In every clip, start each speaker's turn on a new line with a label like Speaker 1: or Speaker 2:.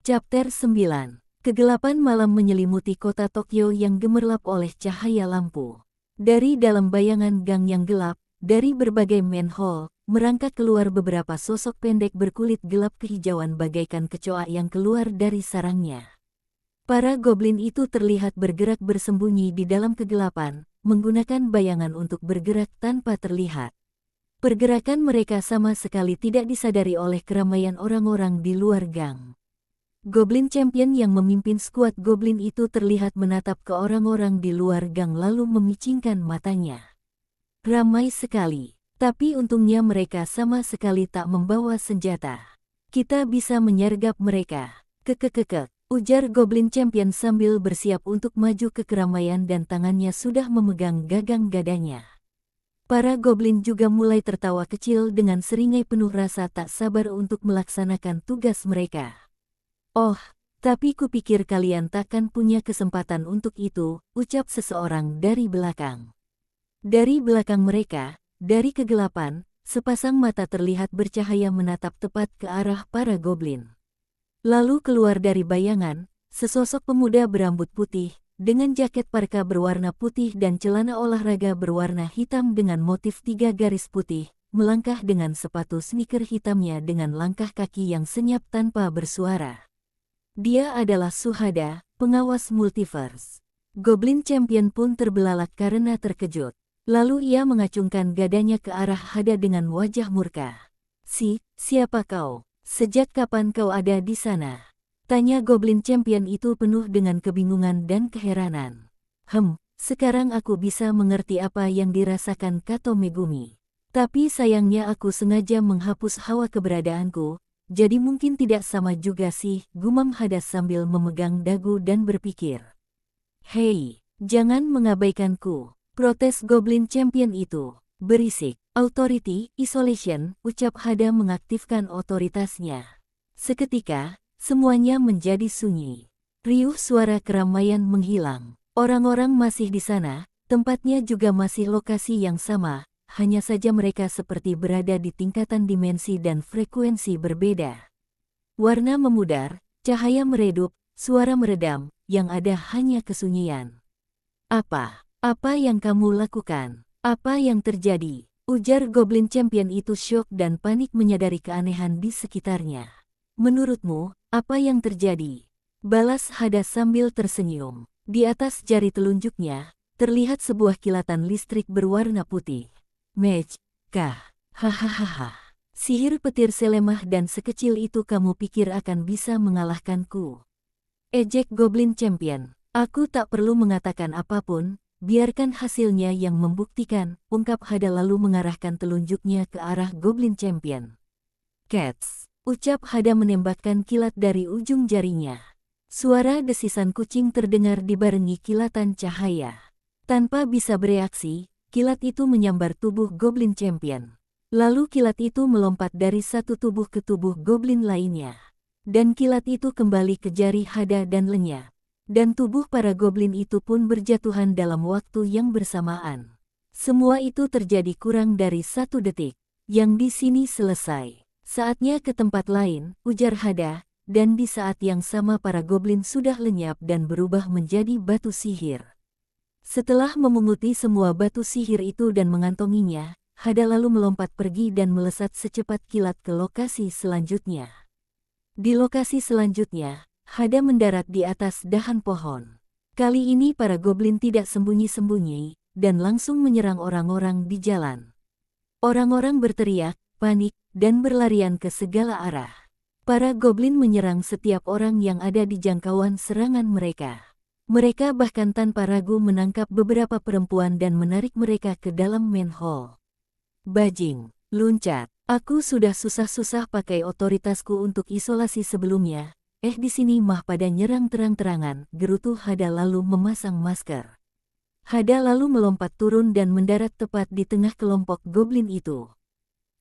Speaker 1: Chapter 9. Kegelapan malam menyelimuti kota Tokyo yang gemerlap oleh cahaya lampu. Dari dalam bayangan gang yang gelap, dari berbagai manhole, merangkak keluar beberapa sosok pendek berkulit gelap kehijauan bagaikan kecoa yang keluar dari sarangnya. Para goblin itu terlihat bergerak bersembunyi di dalam kegelapan, menggunakan bayangan untuk bergerak tanpa terlihat. Pergerakan mereka sama sekali tidak disadari oleh keramaian orang-orang di luar gang. Goblin Champion yang memimpin skuad goblin itu terlihat menatap ke orang-orang di luar gang lalu memicingkan matanya. Ramai sekali, tapi untungnya mereka sama sekali tak membawa senjata. Kita bisa menyergap mereka. Kekekekek, ujar Goblin Champion sambil bersiap untuk maju ke keramaian dan tangannya sudah memegang gagang gadanya. Para goblin juga mulai tertawa kecil dengan seringai penuh rasa tak sabar untuk melaksanakan tugas mereka. Oh, tapi kupikir kalian takkan punya kesempatan untuk itu, ucap seseorang dari belakang. Dari belakang mereka, dari kegelapan, sepasang mata terlihat bercahaya menatap tepat ke arah para goblin. Lalu keluar dari bayangan, sesosok pemuda berambut putih, dengan jaket parka berwarna putih dan celana olahraga berwarna hitam dengan motif 3 garis putih, melangkah dengan sepatu sneaker hitamnya dengan langkah kaki yang senyap tanpa bersuara. Dia adalah Suhada, pengawas multiverse. Goblin Champion pun terbelalak karena terkejut. Lalu ia mengacungkan gadanya ke arah Hada dengan wajah murka. Siapa kau? Sejak kapan kau ada di sana? Tanya Goblin Champion itu penuh dengan kebingungan dan keheranan. Sekarang aku bisa mengerti apa yang dirasakan Kato Megumi. Tapi sayangnya aku sengaja menghapus hawa keberadaanku. Jadi mungkin tidak sama juga sih, gumam Hada sambil memegang dagu dan berpikir. Hei, jangan mengabaikanku, protes Goblin Champion itu. Berisik, authority, isolation, ucap Hada mengaktifkan otoritasnya. Seketika, semuanya menjadi sunyi. Riuh suara keramaian menghilang. Orang-orang masih di sana, tempatnya juga masih lokasi yang sama. Hanya saja mereka seperti berada di tingkatan dimensi dan frekuensi berbeda. Warna memudar, cahaya meredup, suara meredam, yang ada hanya kesunyian. Apa yang kamu lakukan? Apa yang terjadi? Ujar Goblin Champion itu syok dan panik menyadari keanehan di sekitarnya. Menurutmu, apa yang terjadi? Balas Hada sambil tersenyum. Di atas jari telunjuknya, terlihat sebuah kilatan listrik berwarna putih. Mage, kah? Hahaha. Sihir petir selemah dan sekecil itu kamu pikir akan bisa mengalahkanku? Ejek Goblin Champion. Aku tak perlu mengatakan apapun, biarkan hasilnya yang membuktikan, ungkap Hada lalu mengarahkan telunjuknya ke arah Goblin Champion. Cats, ucap Hada menembakkan kilat dari ujung jarinya. Suara desisan kucing terdengar dibarengi kilatan cahaya. Tanpa bisa bereaksi, kilat itu menyambar tubuh Goblin Champion. Lalu kilat itu melompat dari satu tubuh ke tubuh goblin lainnya. Dan kilat itu kembali ke jari Hada dan lenyap. Dan tubuh para goblin itu pun berjatuhan dalam waktu yang bersamaan. Semua itu terjadi kurang dari 1 detik. Yang di sini selesai. Saatnya ke tempat lain, ujar Hada, dan di saat yang sama para goblin sudah lenyap dan berubah menjadi batu sihir. Setelah memunguti semua batu sihir itu dan mengantonginya, Hada lalu melompat pergi dan melesat secepat kilat ke lokasi selanjutnya. Di lokasi selanjutnya, Hada mendarat di atas dahan pohon. Kali ini para goblin tidak sembunyi-sembunyi, dan langsung menyerang orang-orang di jalan. Orang-orang berteriak, panik, dan berlarian ke segala arah. Para goblin menyerang setiap orang yang ada di jangkauan serangan mereka. Mereka bahkan tanpa ragu menangkap beberapa perempuan dan menarik mereka ke dalam manhole. Bajing, luncat. Aku sudah susah-susah pakai otoritasku untuk isolasi sebelumnya. Di sini mah pada nyerang terang-terangan, gerutu Hada lalu memasang masker. Hada lalu melompat turun dan mendarat tepat di tengah kelompok goblin itu.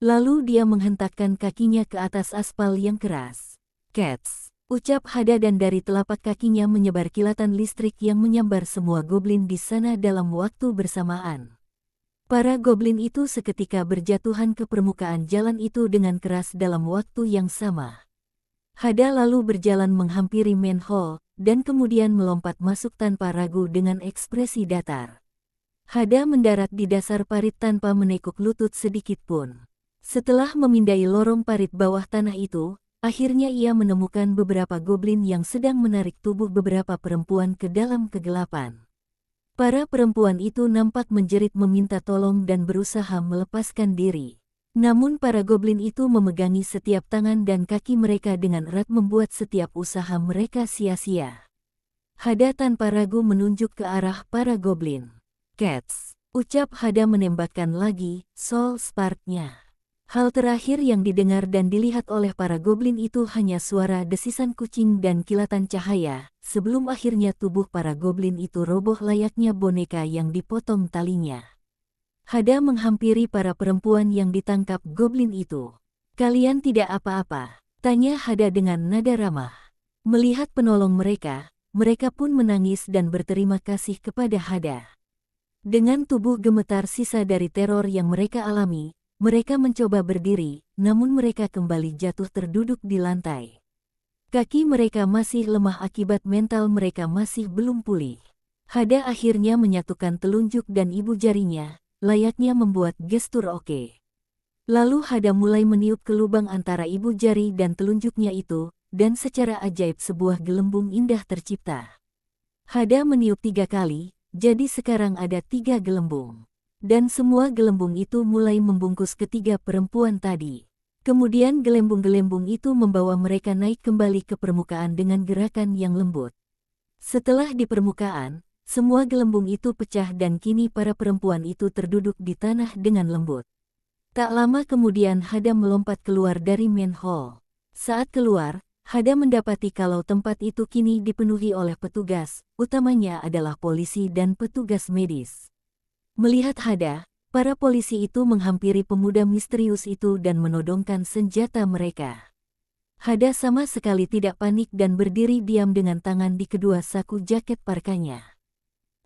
Speaker 1: Lalu dia menghentakkan kakinya ke atas aspal yang keras. Cats, ucap Hada dan dari telapak kakinya menyebar kilatan listrik yang menyambar semua goblin di sana dalam waktu bersamaan. Para goblin itu seketika berjatuhan ke permukaan jalan itu dengan keras dalam waktu yang sama. Hada lalu berjalan menghampiri manhole, dan kemudian melompat masuk tanpa ragu dengan ekspresi datar. Hada mendarat di dasar parit tanpa menekuk lutut sedikit pun. Setelah memindai lorong parit bawah tanah itu, akhirnya ia menemukan beberapa goblin yang sedang menarik tubuh beberapa perempuan ke dalam kegelapan. Para perempuan itu nampak menjerit meminta tolong dan berusaha melepaskan diri. Namun para goblin itu memegangi setiap tangan dan kaki mereka dengan erat membuat setiap usaha mereka sia-sia. Hada tanpa ragu menunjuk ke arah para goblin. "Cats," ucap Hada menembakkan lagi soul spark-nya. Hal terakhir yang didengar dan dilihat oleh para goblin itu hanya suara desisan kucing dan kilatan cahaya, sebelum akhirnya tubuh para goblin itu roboh layaknya boneka yang dipotong talinya. Hada menghampiri para perempuan yang ditangkap goblin itu. "Kalian tidak apa-apa?" tanya Hada dengan nada ramah. Melihat penolong mereka pun menangis dan berterima kasih kepada Hada. Dengan tubuh gemetar sisa dari teror yang mereka alami, mereka mencoba berdiri, namun mereka kembali jatuh terduduk di lantai. Kaki mereka masih lemah akibat mental mereka masih belum pulih. Hada akhirnya menyatukan telunjuk dan ibu jarinya, layaknya membuat gestur oke. Lalu Hada mulai meniup ke lubang antara ibu jari dan telunjuknya itu, dan secara ajaib sebuah gelembung indah tercipta. Hada meniup 3 kali, jadi sekarang ada 3 gelembung. Dan semua gelembung itu mulai membungkus ketiga perempuan tadi. Kemudian gelembung-gelembung itu membawa mereka naik kembali ke permukaan dengan gerakan yang lembut. Setelah di permukaan, semua gelembung itu pecah dan kini para perempuan itu terduduk di tanah dengan lembut. Tak lama kemudian Hada melompat keluar dari manhole. Saat keluar, Hada mendapati kalau tempat itu kini dipenuhi oleh petugas, utamanya adalah polisi dan petugas medis. Melihat Hada, para polisi itu menghampiri pemuda misterius itu dan menodongkan senjata mereka. Hada sama sekali tidak panik dan berdiri diam dengan tangan di kedua saku jaket parkanya.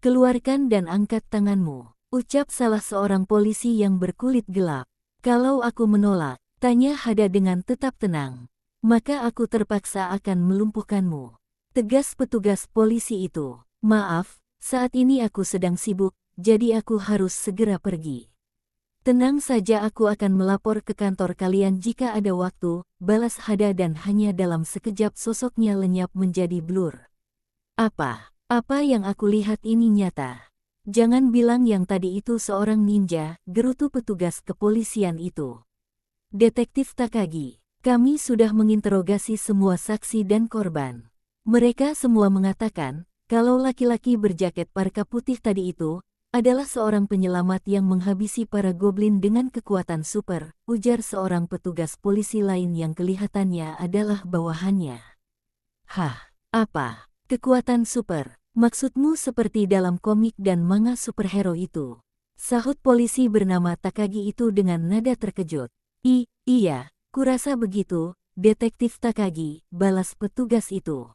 Speaker 1: "Keluarkan dan angkat tanganmu," ucap salah seorang polisi yang berkulit gelap. "Kalau aku menolak," tanya Hada dengan tetap tenang, "maka aku terpaksa akan melumpuhkanmu," tegas petugas polisi itu. "Maaf, saat ini aku sedang sibuk, jadi aku harus segera pergi." "Tenang saja, aku akan melapor ke kantor kalian jika ada waktu," balas Hada dan hanya dalam sekejap sosoknya lenyap menjadi blur. Apa yang aku lihat ini nyata? Jangan bilang yang tadi itu seorang ninja," gerutu petugas kepolisian itu. "Detektif Takagi, kami sudah menginterogasi semua saksi dan korban. Mereka semua mengatakan, kalau laki-laki berjaket parka putih tadi itu, adalah seorang penyelamat yang menghabisi para goblin dengan kekuatan super," ujar seorang petugas polisi lain yang kelihatannya adalah bawahannya. "Hah, apa? Kekuatan super? Maksudmu seperti dalam komik dan manga superhero itu?" sahut polisi bernama Takagi itu dengan nada terkejut. Iya, kurasa begitu, Detektif Takagi," balas petugas itu.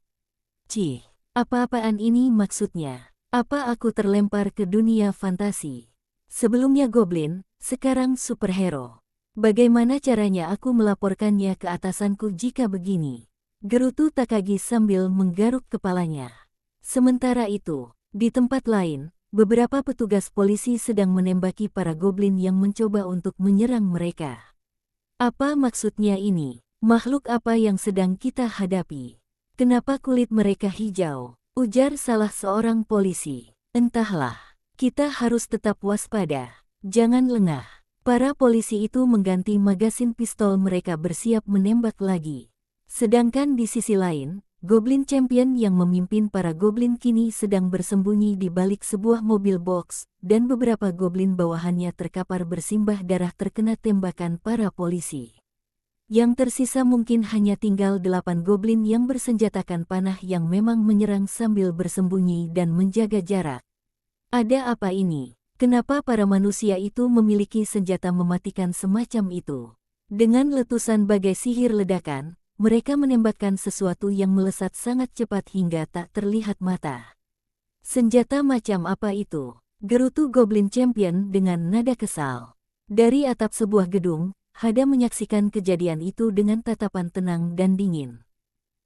Speaker 1: "Cih, apa-apaan ini maksudnya? Apa aku terlempar ke dunia fantasi? Sebelumnya goblin, sekarang superhero. Bagaimana caranya aku melaporkannya ke atasanku jika begini?" gerutu Takagi sambil menggaruk kepalanya. Sementara itu, di tempat lain, beberapa petugas polisi sedang menembaki para goblin yang mencoba untuk menyerang mereka. "Apa maksudnya ini? Makhluk apa yang sedang kita hadapi? Kenapa kulit mereka hijau?" ujar salah seorang polisi. "Entahlah, kita harus tetap waspada. Jangan lengah." Para polisi itu mengganti magasin pistol mereka bersiap menembak lagi. Sedangkan di sisi lain, Goblin Champion yang memimpin para goblin kini sedang bersembunyi di balik sebuah mobil box, dan beberapa goblin bawahannya terkapar bersimbah darah terkena tembakan para polisi. Yang tersisa mungkin hanya tinggal 8 goblin yang bersenjatakan panah yang memang menyerang sambil bersembunyi dan menjaga jarak. Ada apa ini? Kenapa para manusia itu memiliki senjata mematikan semacam itu? Dengan letusan bagai sihir ledakan, mereka menembakkan sesuatu yang melesat sangat cepat hingga tak terlihat mata. "Senjata macam apa itu?" gerutu Goblin Champion dengan nada kesal. Dari atap sebuah gedung, Hada menyaksikan kejadian itu dengan tatapan tenang dan dingin.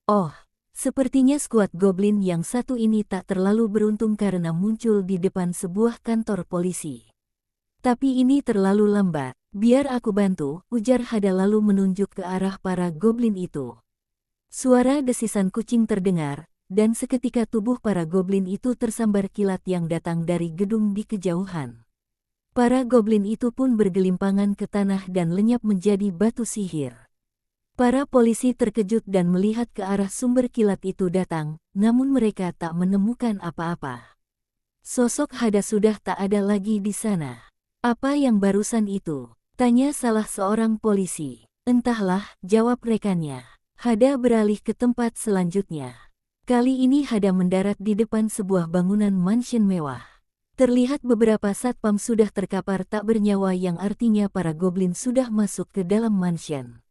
Speaker 1: Oh, sepertinya skuad goblin yang satu ini tak terlalu beruntung karena muncul di depan sebuah kantor polisi. Tapi ini terlalu lambat. Biar aku bantu, ujar Hada lalu menunjuk ke arah para goblin itu. Suara desisan kucing terdengar, dan seketika tubuh para goblin itu tersambar kilat yang datang dari gedung di kejauhan. Para goblin itu pun bergelimpangan ke tanah dan lenyap menjadi batu sihir. Para polisi terkejut dan melihat ke arah sumber kilat itu datang, namun mereka tak menemukan apa-apa. Sosok Hada sudah tak ada lagi di sana. Apa yang barusan itu? Tanya salah seorang polisi. Entahlah, jawab rekannya. Hada beralih ke tempat selanjutnya. Kali ini Hada mendarat di depan sebuah bangunan mansion mewah. Terlihat beberapa satpam sudah terkapar tak bernyawa yang artinya para goblin sudah masuk ke dalam mansion.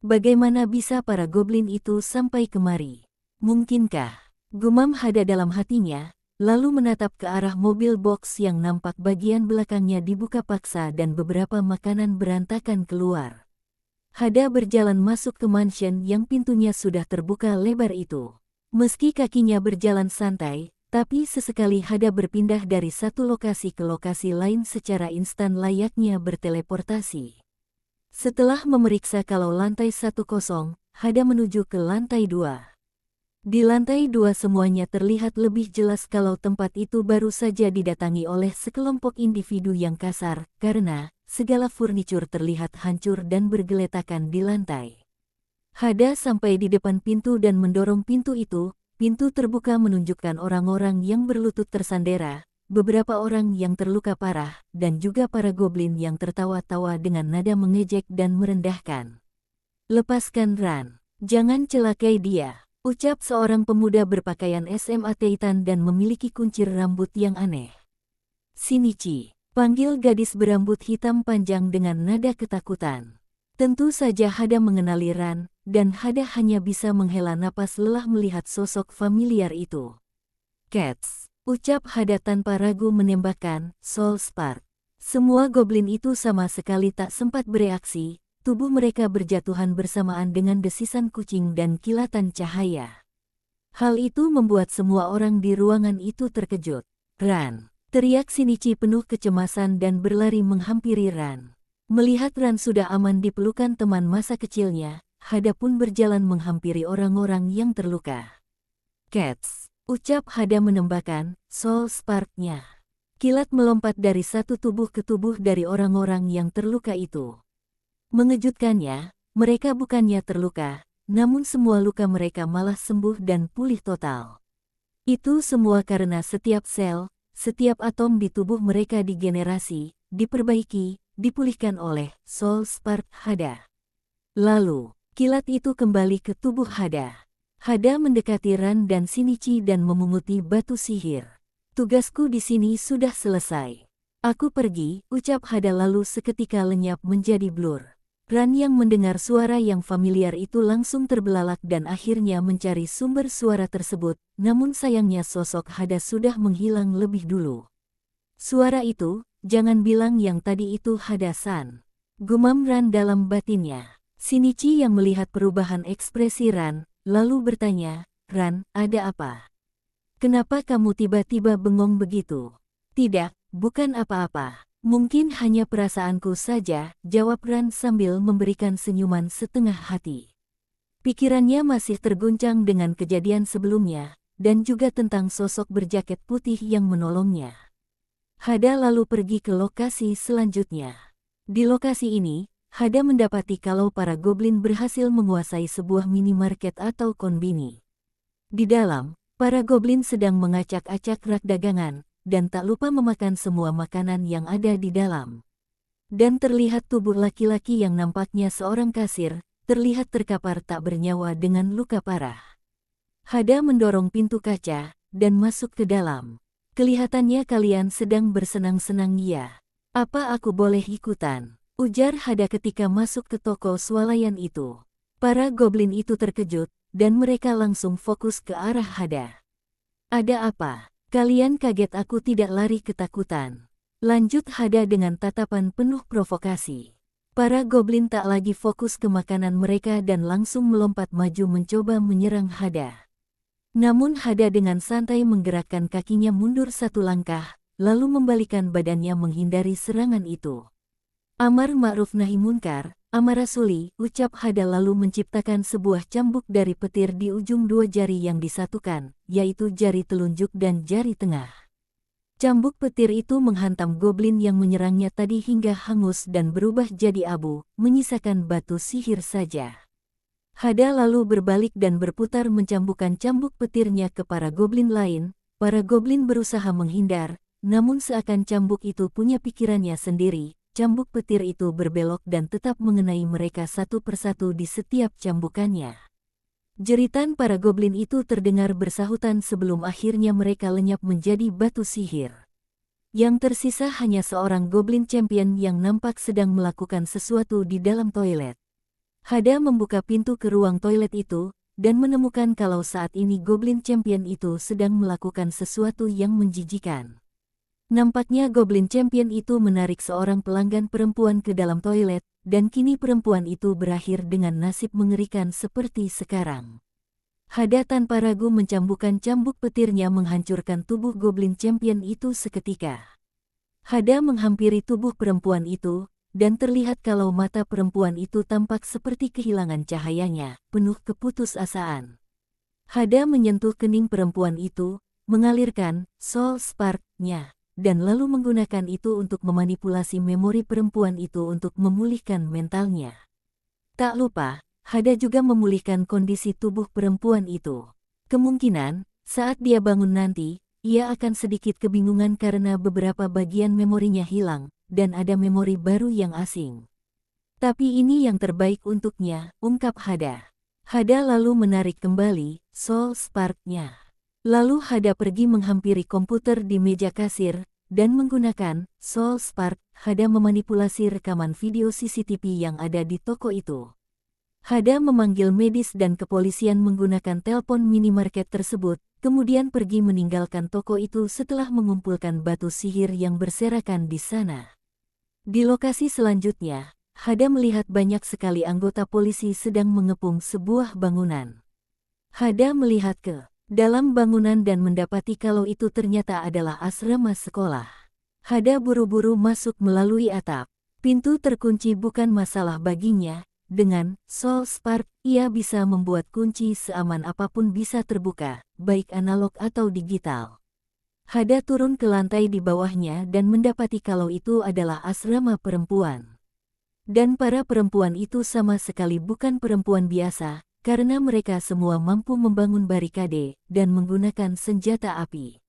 Speaker 1: Bagaimana bisa para goblin itu sampai kemari? Mungkinkah? Gumam Hada dalam hatinya, lalu menatap ke arah mobil box yang nampak bagian belakangnya dibuka paksa dan beberapa makanan berantakan keluar. Hada berjalan masuk ke mansion yang pintunya sudah terbuka lebar itu. Meski kakinya berjalan santai, tapi sesekali Hada berpindah dari satu lokasi ke lokasi lain secara instan layaknya berteleportasi. Setelah memeriksa kalau lantai 1 kosong, Hada menuju ke lantai 2. Di lantai 2 semuanya terlihat lebih jelas kalau tempat itu baru saja didatangi oleh sekelompok individu yang kasar, karena segala furnitur terlihat hancur dan bergeletakan di lantai. Hada sampai di depan pintu dan mendorong pintu itu. Pintu terbuka menunjukkan orang-orang yang berlutut tersandera, beberapa orang yang terluka parah, dan juga para goblin yang tertawa-tawa dengan nada mengejek dan merendahkan. "Lepaskan Ran, jangan celakai dia," ucap seorang pemuda berpakaian SMA Titan dan memiliki kuncir rambut yang aneh. "Shinichi," panggil gadis berambut hitam panjang dengan nada ketakutan. Tentu saja Hada mengenali Ran, dan Hada hanya bisa menghela napas lelah melihat sosok familiar itu. "Cats," ucap Hada tanpa ragu menembakkan Soul Spark. Semua goblin itu sama sekali tak sempat bereaksi. Tubuh mereka berjatuhan bersamaan dengan desisan kucing dan kilatan cahaya. Hal itu membuat semua orang di ruangan itu terkejut. "Ran!" teriak Shinichi penuh kecemasan dan berlari menghampiri Ran. Melihat Ran sudah aman di pelukan teman masa kecilnya, Hada pun berjalan menghampiri orang-orang yang terluka. "Cats!" ucap Hada menembakkan Soul Spark-nya. Kilat melompat dari satu tubuh ke tubuh dari orang-orang yang terluka itu. Mengejutkannya, mereka bukannya terluka, namun semua luka mereka malah sembuh dan pulih total. Itu semua karena setiap sel, setiap atom di tubuh mereka digenerasi, diperbaiki, dipulihkan oleh Soul Spark Hada. Lalu, kilat itu kembali ke tubuh Hada. Hada mendekati Ran dan Shinichi dan memunguti batu sihir. "Tugasku di sini sudah selesai. Aku pergi," ucap Hada lalu seketika lenyap menjadi blur. Ran yang mendengar suara yang familiar itu langsung terbelalak dan akhirnya mencari sumber suara tersebut, namun sayangnya sosok Hada sudah menghilang lebih dulu. "Suara itu, jangan bilang yang tadi itu Hada-san," gumam Ran dalam batinnya. Shinichi yang melihat perubahan ekspresi Ran, lalu bertanya, "Ran, ada apa? Kenapa kamu tiba-tiba bengong begitu?" "Tidak, bukan apa-apa. Mungkin hanya perasaanku saja," jawab Ran sambil memberikan senyuman setengah hati. Pikirannya masih terguncang dengan kejadian sebelumnya, dan juga tentang sosok berjaket putih yang menolongnya. Hada lalu pergi ke lokasi selanjutnya. Di lokasi ini, Hada mendapati kalau para goblin berhasil menguasai sebuah minimarket atau konbini. Di dalam, para goblin sedang mengacak-acak rak dagangan, dan tak lupa memakan semua makanan yang ada di dalam. Dan terlihat tubuh laki-laki yang nampaknya seorang kasir, terlihat terkapar tak bernyawa dengan luka parah. Hada mendorong pintu kaca, dan masuk ke dalam. "Kelihatannya kalian sedang bersenang-senang ya. Apa aku boleh ikutan?" ujar Hada ketika masuk ke toko swalayan itu. Para goblin itu terkejut, dan mereka langsung fokus ke arah Hada. "Ada apa? Kalian kaget aku tidak lari ketakutan?" lanjut Hada dengan tatapan penuh provokasi. Para goblin tak lagi fokus ke makanan mereka dan langsung melompat maju mencoba menyerang Hada. Namun Hada dengan santai menggerakkan kakinya mundur satu langkah, lalu membalikan badannya menghindari serangan itu. Amar ma'ruf nahi munkar, amar rasuli, ucap Hada lalu menciptakan sebuah cambuk dari petir di ujung dua jari yang disatukan, yaitu jari telunjuk dan jari tengah. Cambuk petir itu menghantam goblin yang menyerangnya tadi hingga hangus dan berubah jadi abu, menyisakan batu sihir saja. Hada lalu berbalik dan berputar mencambukkan cambuk petirnya ke para goblin lain. Para goblin berusaha menghindar, namun seakan cambuk itu punya pikirannya sendiri. Cambuk petir itu berbelok dan tetap mengenai mereka satu persatu di setiap cambukannya. Jeritan para goblin itu terdengar bersahutan sebelum akhirnya mereka lenyap menjadi batu sihir. Yang tersisa hanya seorang goblin champion yang nampak sedang melakukan sesuatu di dalam toilet. Hada membuka pintu ke ruang toilet itu, dan menemukan kalau saat ini goblin champion itu sedang melakukan sesuatu yang menjijikan. Nampaknya goblin champion itu menarik seorang pelanggan perempuan ke dalam toilet, dan kini perempuan itu berakhir dengan nasib mengerikan seperti sekarang. Hada tanpa ragu mencambukkan cambuk petirnya menghancurkan tubuh goblin champion itu seketika. Hada menghampiri tubuh perempuan itu, dan terlihat kalau mata perempuan itu tampak seperti kehilangan cahayanya, penuh keputusasaan. Hada menyentuh kening perempuan itu, mengalirkan soul spark-nya, dan lalu menggunakan itu untuk memanipulasi memori perempuan itu untuk memulihkan mentalnya. Tak lupa, Hada juga memulihkan kondisi tubuh perempuan itu. Kemungkinan, saat dia bangun nanti, ia akan sedikit kebingungan karena beberapa bagian memorinya hilang, dan ada memori baru yang asing. Tapi ini yang terbaik untuknya, ungkap Hada. Hada lalu menarik kembali soul spark-nya. Lalu Hada pergi menghampiri komputer di meja kasir, dan menggunakan soul spark, Hada memanipulasi rekaman video CCTV yang ada di toko itu. Hada memanggil medis dan kepolisian menggunakan telepon minimarket tersebut, kemudian pergi meninggalkan toko itu setelah mengumpulkan batu sihir yang berserakan di sana. Di lokasi selanjutnya, Hada melihat banyak sekali anggota polisi sedang mengepung sebuah bangunan. Hada melihat ke dalam bangunan dan mendapati kalau itu ternyata adalah asrama sekolah. Hada buru-buru masuk melalui atap. Pintu terkunci bukan masalah baginya. Dengan soul spark, ia bisa membuat kunci seaman apapun bisa terbuka, baik analog atau digital. Hada turun ke lantai di bawahnya dan mendapati kalau itu adalah asrama perempuan. Dan para perempuan itu sama sekali bukan perempuan biasa, karena mereka semua mampu membangun barikade dan menggunakan senjata api.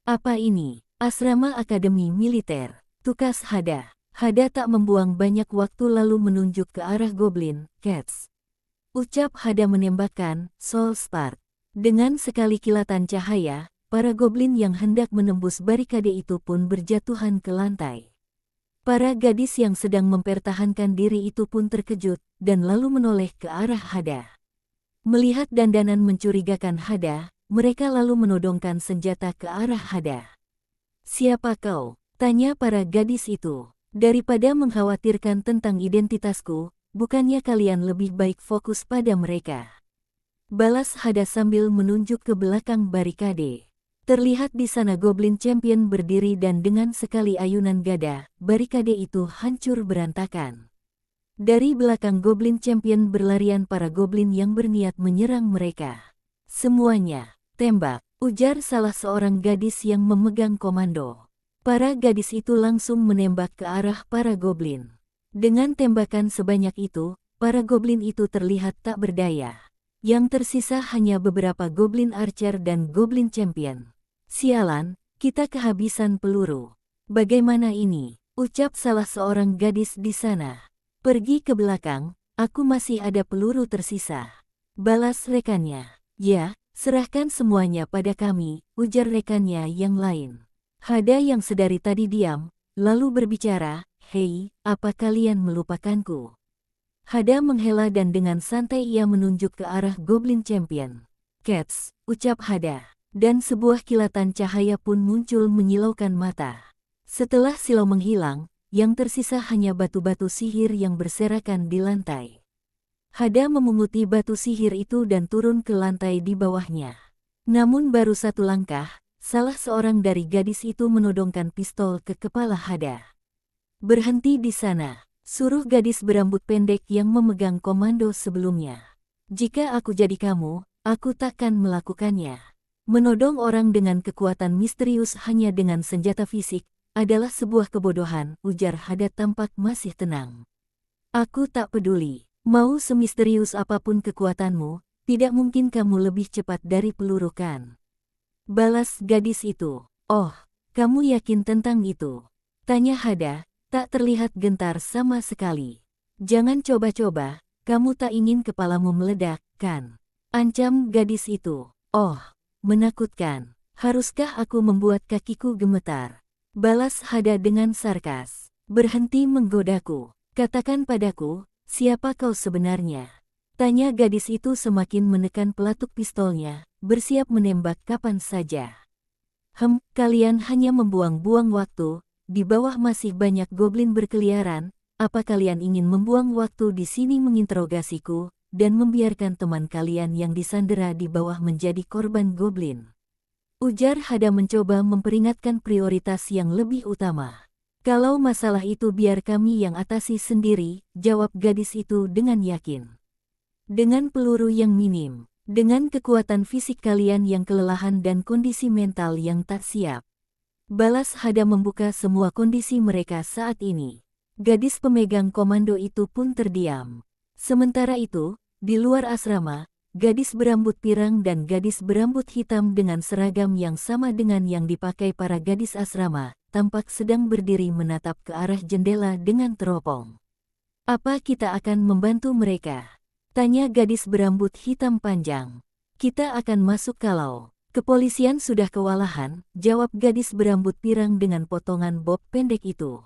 Speaker 1: Apa ini? Asrama Akademi Militer, tukas Hada. Hada tak membuang banyak waktu lalu menunjuk ke arah goblin, Cats. Ucap Hada menembakkan soul spark. Dengan sekali kilatan cahaya, para goblin yang hendak menembus barikade itu pun berjatuhan ke lantai. Para gadis yang sedang mempertahankan diri itu pun terkejut, dan lalu menoleh ke arah Hada. Melihat dandanan mencurigakan Hada, mereka lalu menodongkan senjata ke arah Hada. "Siapa kau?" tanya para gadis itu. "Daripada mengkhawatirkan tentang identitasku, bukannya kalian lebih baik fokus pada mereka?" balas Hada sambil menunjuk ke belakang barikade. Terlihat di sana goblin champion berdiri dan dengan sekali ayunan gada, barikade itu hancur berantakan. Dari belakang goblin champion berlarian para goblin yang berniat menyerang mereka. "Semuanya, tembak," ujar salah seorang gadis yang memegang komando. Para gadis itu langsung menembak ke arah para goblin. Dengan tembakan sebanyak itu, para goblin itu terlihat tak berdaya. Yang tersisa hanya beberapa goblin archer dan goblin champion. "Sialan, kita kehabisan peluru. Bagaimana ini?" ucap salah seorang gadis di sana. "Pergi ke belakang, aku masih ada peluru tersisa," balas rekannya. "Ya, serahkan semuanya pada kami," ujar rekannya yang lain. Hada yang sedari tadi diam, lalu berbicara, "Hei, apa kalian melupakanku?" Hada menghela dan dengan santai ia menunjuk ke arah goblin champion. "Cats," ucap Hada, dan sebuah kilatan cahaya pun muncul menyilaukan mata. Setelah silau menghilang, yang tersisa hanya batu-batu sihir yang berserakan di lantai. Hada memunguti batu sihir itu dan turun ke lantai di bawahnya. Namun baru satu langkah, salah seorang dari gadis itu menodongkan pistol ke kepala Hada. "Berhenti di sana," suruh gadis berambut pendek yang memegang komando sebelumnya. "Jika aku jadi kamu, aku takkan melakukannya." Menodong orang dengan kekuatan misterius hanya dengan senjata fisik adalah sebuah kebodohan, ujar Hada tampak masih tenang. "Aku tak peduli. Mau semisterius apapun kekuatanmu, tidak mungkin kamu lebih cepat dari peluru kan?" balas gadis itu. "Oh, kamu yakin tentang itu?" tanya Hada, tak terlihat gentar sama sekali. "Jangan coba-coba, kamu tak ingin kepalamu meledak, kan?" ancam gadis itu. "Oh, menakutkan. Haruskah aku membuat kakiku gemetar?" balas Hada dengan sarkas. "Berhenti menggodaku. Katakan padaku, siapa kau sebenarnya?" tanya gadis itu semakin menekan pelatuk pistolnya, bersiap menembak kapan saja. Kalian hanya membuang-buang waktu, di bawah masih banyak goblin berkeliaran, apa kalian ingin membuang waktu di sini menginterogasiku, dan membiarkan teman kalian yang disandera di bawah menjadi korban goblin?" ujar Hada mencoba memperingatkan prioritas yang lebih utama. "Kalau masalah itu biar kami yang atasi sendiri," jawab gadis itu dengan yakin. "Dengan peluru yang minim, dengan kekuatan fisik kalian yang kelelahan dan kondisi mental yang tak siap," balas Hada membuka semua kondisi mereka saat ini. Gadis pemegang komando itu pun terdiam. Sementara itu, di luar asrama, gadis berambut pirang dan gadis berambut hitam dengan seragam yang sama dengan yang dipakai para gadis asrama, tampak sedang berdiri menatap ke arah jendela dengan teropong. "Apa kita akan membantu mereka?" tanya gadis berambut hitam panjang. "Kita akan masuk kalau kepolisian sudah kewalahan," jawab gadis berambut pirang dengan potongan bob pendek itu.